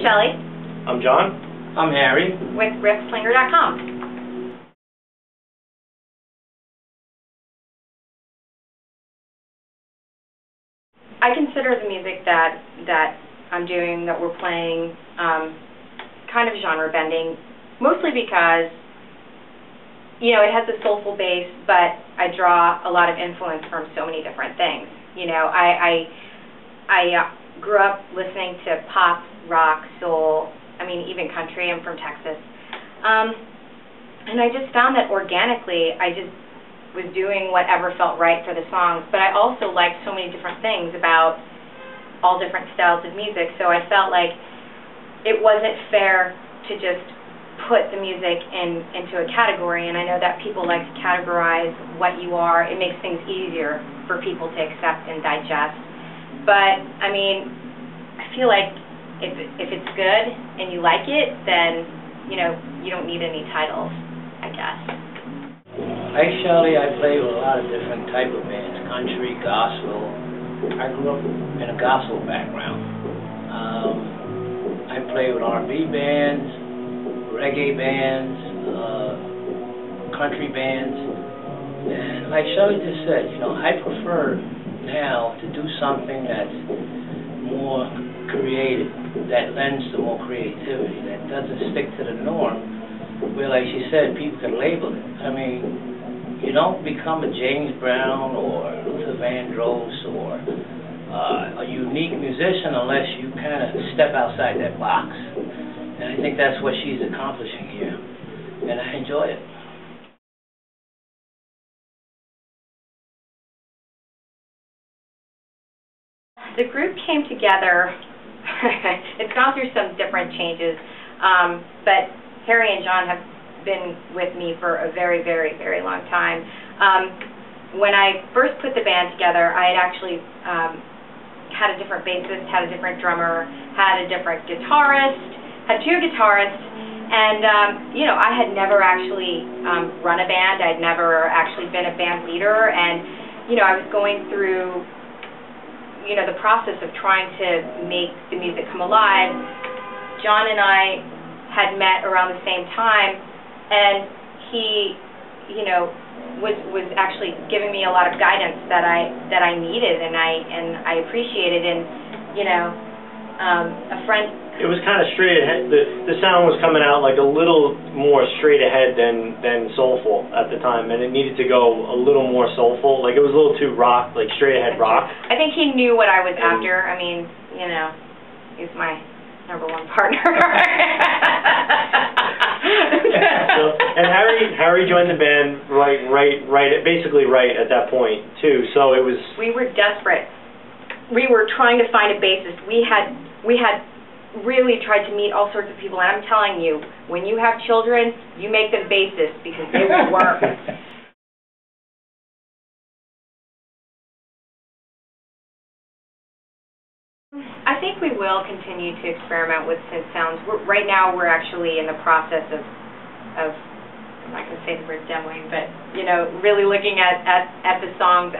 Shelly. I'm John. I'm Harry. With RIFFSLINGER.com. I consider the music that I'm doing, that we're playing, kind of genre bending, mostly because, you know, it has a soulful bass, but I draw a lot of influence from so many different things. You know, I grew up listening to pop, rock, soul, I mean, even country. I'm from Texas. And I just found that organically, I just was doing whatever felt right for the songs, but I also liked so many different things about all different styles of music, so I felt like it wasn't fair to just put the music into a category, and I know that people like to categorize what you are. It makes things easier for people to accept and digest. But, I mean, I feel like if it's good and you like it, then, you know, you don't need any titles, I guess. Like Shelly, I play with a lot of different type of bands, country, gospel. I grew up in a gospel background. I play with R&B bands, reggae bands, country bands, and like Shelly just said, you know, I prefer now to do something that's more creative, that lends to more creativity, that doesn't stick to the norm, where, like she said, people can label it. I mean, you don't become a James Brown or Luther Vandross or a unique musician unless you kind of step outside that box. And I think that's what she's accomplishing here, and I enjoy it. The group came together. It's gone through some different changes, but Harry and John have been with me for a very, very, very long time. When I first put the band together, I had actually had a different bassist, had a different drummer, had a different guitarist, had two guitarists, and you know, I had never actually run a band. I'd never actually been a band leader, and you know, I was going through, you know, the process of trying to make the music come alive. John and I had met around the same time, and he, you know, was actually giving me a lot of guidance that I needed, and I appreciated, and you know, a friend. It was kind of straight ahead. The sound was coming out like a little more straight ahead than soulful at the time, and it needed to go a little more soulful. Like it was a little too rock, like straight ahead rock. I think he knew what I was after. I mean, you know, he's my #1 partner. And Harry joined the band basically right at that point too. So it was. We were desperate. We were trying to find a bassist. We had really tried to meet all sorts of people, and I'm telling you, when you have children, you make them bassists because they will work. I think we will continue to experiment with synth sounds. Right now, we're actually in the process of I'm not going to say the word demoing, but you know, really looking at the songs.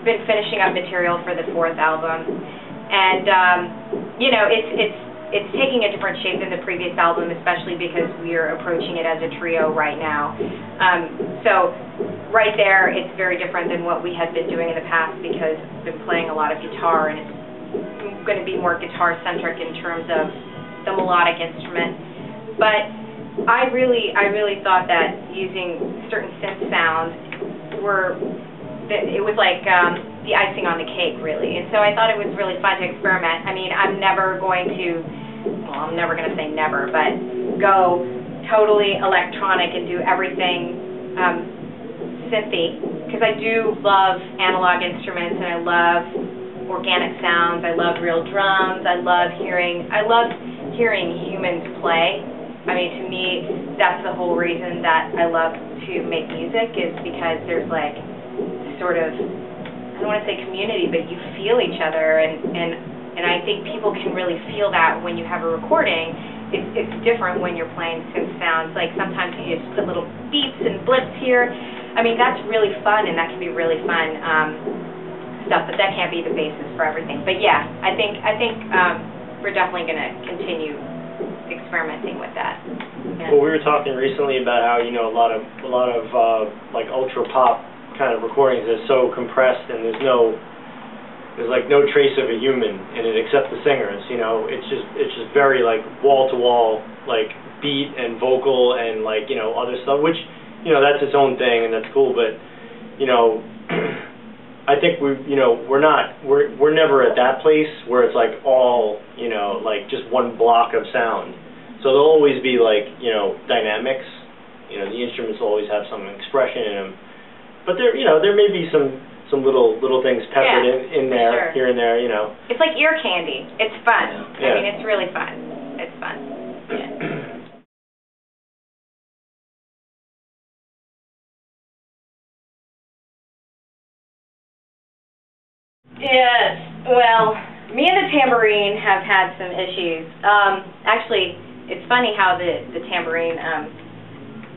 Been finishing up material for the 4th album, and you know, it's taking a different shape than the previous album, especially because we are approaching it as a trio right now. So right there, it's very different than what we had been doing in the past, because I've been playing a lot of guitar, and it's going to be more guitar-centric in terms of the melodic instrument. But I really thought that using certain synth sounds it was like the icing on the cake, really. And so I thought it was really fun to experiment. I mean, I'm never going to say never, but go totally electronic and do everything synthy, because I do love analog instruments, and I love organic sounds. I love real drums. I love hearing humans play. I mean, to me, that's the whole reason that I love to make music, is because there's like sort of, I don't want to say community, but you feel each other, and I think people can really feel that when you have a recording. It's different when you're playing synth sounds. Like sometimes you just put little beeps and blips here. I mean, that's really fun, and that can be really fun stuff, but that can't be the basis for everything. But yeah, I think we're definitely going to continue experimenting with that. Yeah. Well, we were talking recently about how, you know, a lot of like ultra pop kind of recordings are so compressed, and there's like no trace of a human in it except the singers. You know, it's just very like wall to wall, like beat and vocal and like, you know, other stuff, which, you know, that's its own thing and that's cool. But, you know, I think we're never at that place where it's like all, you know, like just one block of sound. So there'll always be like, you know, dynamics. You know, the instruments will always have some expression in them. But there, you know, there may be some little things peppered in there, sure, here and there, you know. It's like ear candy. It's fun. Yeah. I mean, it's really fun. It's fun. Yeah. Yes. Well, me and the tambourine have had some issues. Actually, it's funny how the tambourine.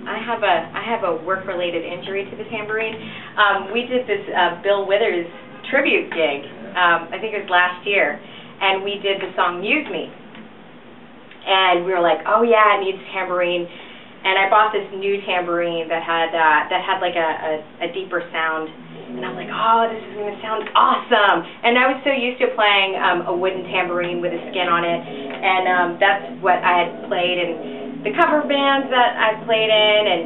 I have a work-related injury to the tambourine. We did this Bill Withers tribute gig. I think it was last year, and we did the song "Muse Me." And we were like, "Oh yeah, it needs tambourine." And I bought this new tambourine that had like a deeper sound. And I was like, "Oh, this is gonna sound awesome!" And I was so used to playing a wooden tambourine with a skin on it, and that's what I had played in the cover bands that I've played in, and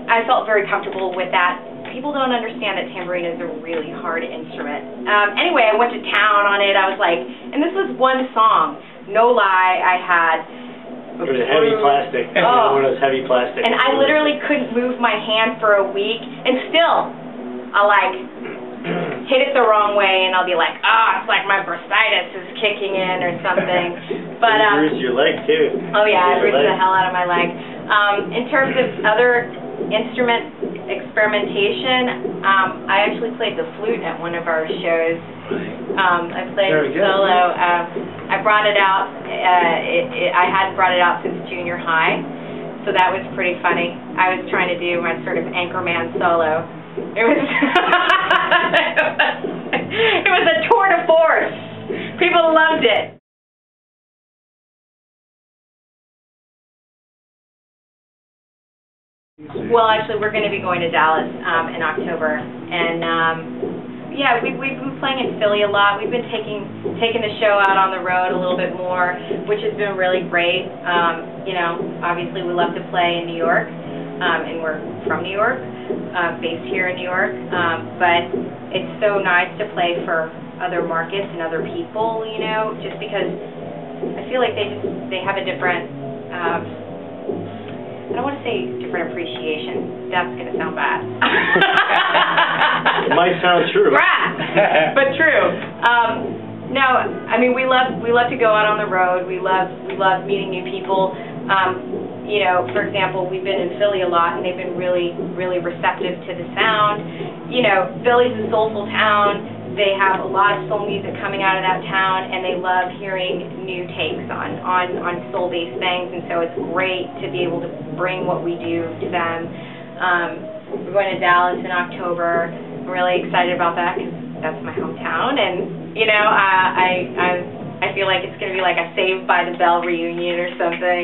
I felt very comfortable with that. People don't understand that tambourine is a really hard instrument. Anyway, I went to town on it. I was like, and this was one song. No lie, I had. It was heavy plastic. Oh. One of those heavy plastic. And I literally couldn't move my hand for a week, and still, I'll like hit it the wrong way, and I'll be like, it's like my bursitis is kicking in or something. But you bruised your leg too. Oh yeah, I bruised the hell out of my leg. In terms of other instrument experimentation, I actually played the flute at one of our shows. I played solo. I brought it out. I hadn't brought it out since junior high, so that was pretty funny. I was trying to do my sort of anchorman solo. It was it was a tour de force. People loved it. Well, actually, we're going to be going to Dallas in October, and yeah, we've been playing in Philly a lot. We've been taking the show out on the road a little bit more, which has been really great. You know, obviously we love to play in New York, and we're from New York, based here in New York. But it's so nice to play for other markets and other people. You know, just because I feel like they have a different. I don't want to say different appreciation. That's going to sound bad. It might sound true. Right, but true. No, I mean we love to go out on the road. We love meeting new people. You know, for example, we've been in Philly a lot, and they've been really receptive to the sound. You know, Philly's a soulful town. They have a lot of soul music coming out of that town, and they love hearing new takes on soul-based things, and so it's great to be able to bring what we do to them. We're going to Dallas in October. I'm really excited about that because that's my hometown, and you know, I feel like it's going to be like a Saved by the Bell reunion or something.